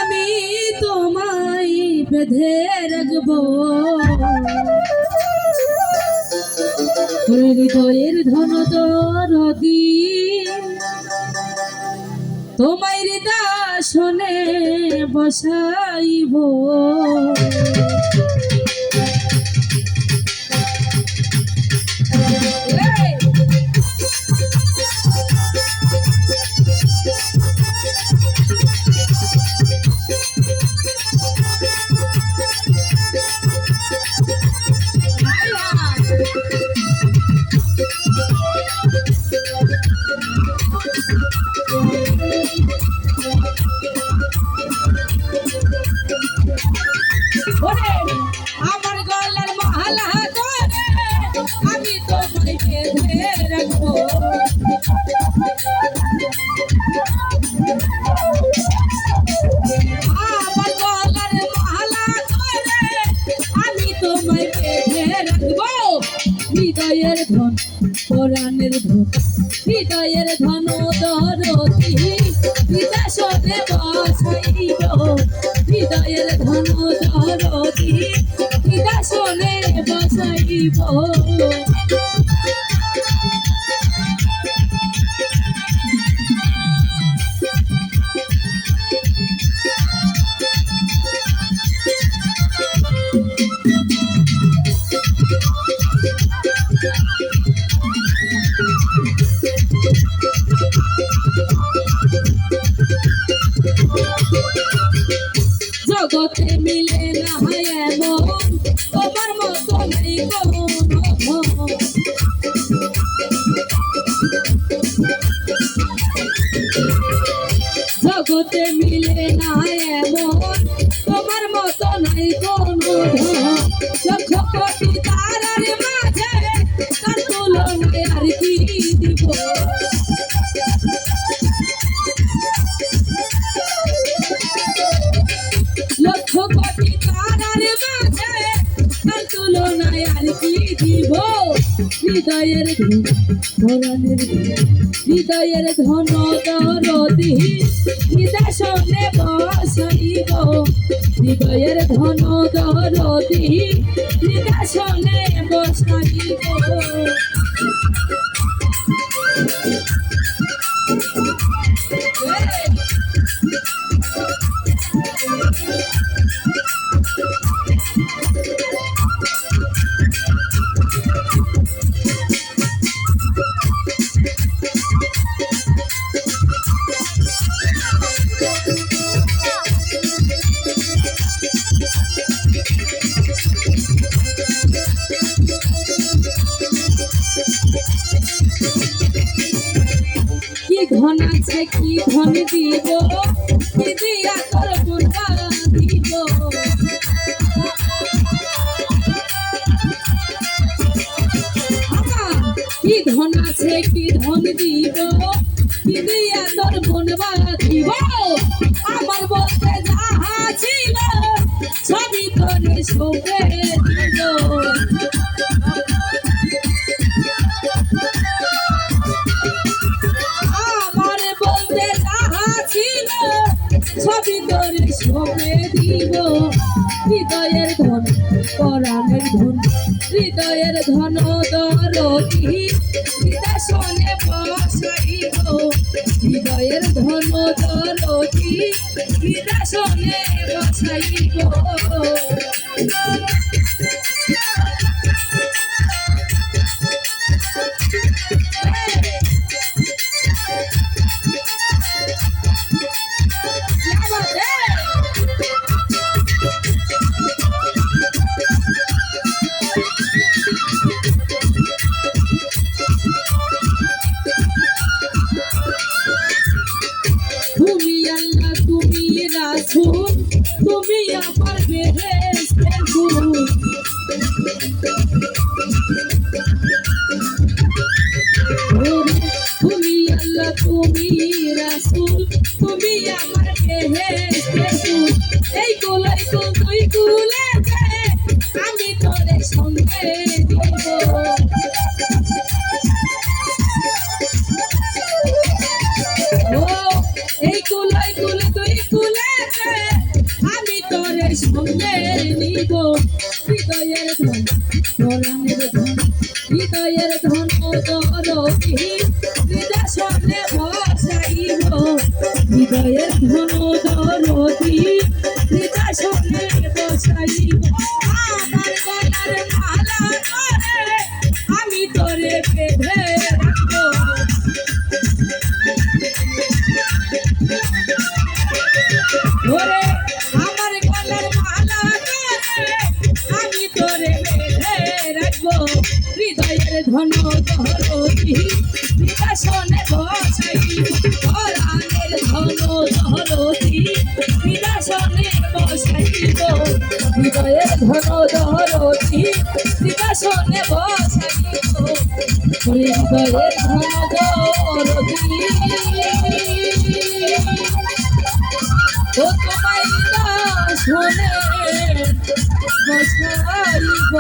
আমি তোমায় বেঁধে রাখবো হৃদয়ের ধন দরদি তোমায় হৃদয় বসাইব আমার গলার মালা ধরে আমি তোমায় বেঁধে রাখবো আমার গলার মালা ধরে আমি তোমায় বেঁধে রাখবো হৃদয়ের ধন পরাণের ধন হৃদয়ের ধন দরদি হৃদয় বসাইব হৃদয়ের ধন দরদি হৃদয় বসাইব জগতে মিলে না এমন তোমার মতো নাই কোনো জগতে মিলে না এমন তোমার মতো নাই কোনো লক্ষ কোটি তারার মাঝে তার তুলনায় আর কি দিব লক্ষ কোটি তারার মাঝে তার তুলনায় আর কি দিব হৃদয়ের ধন পরাণের হৃদয়ের ধন দরদি হৃদয় বসাইব হৃদয়ের ধন দরদি হৃদয় বসাইব কি ধন আছে কি ধন দিব কি দিয়া তোর পুরবা দিব কি ধন আছে কি ধন দিব কি দিয়া তোর পুরবা দিব আমার বলতে যাহা ছিল সবই তোরে সবে দিল সবই তোরে সবে দিব হৃদয়ের ধন পরাণের ধন হৃদয়ের ধন দরদি হৃদয় বসাইব হৃদয়ের ধন দরদি হৃদয় বসাইব তুমি আল্লাহ তুমি রাসূল তুমি আমার বেহেশতের ফুল তুমি আল্লাহ তুমি রাসূল তুমি আমার বেহেশতের ফুল এই গোলাই ফুল তুই কুলে আমি তোরে সঙ্গে দিব এই কুলাই কুলে তুই কুলে সিংহাসনে বসাইব হৃদয়ের ধন দরদি সিংহাসনে বসাইব আমার গলার মালা করে আমি তোরে বেঁধে রাখবো ওরে আমার গলার মালা করে আমি তোরে বেঁধে রাখবো হৃদয়ের ধন দরদি সিংহাসনে বসাইব পরাণের ধন দরদি সিংহাসনে বসাইব হৃদয়ের ধন দরদি সিংহাসনে বসাইব হৃদয়ের ধন দরদি ও তোমায় সিংহাসনে বসাইব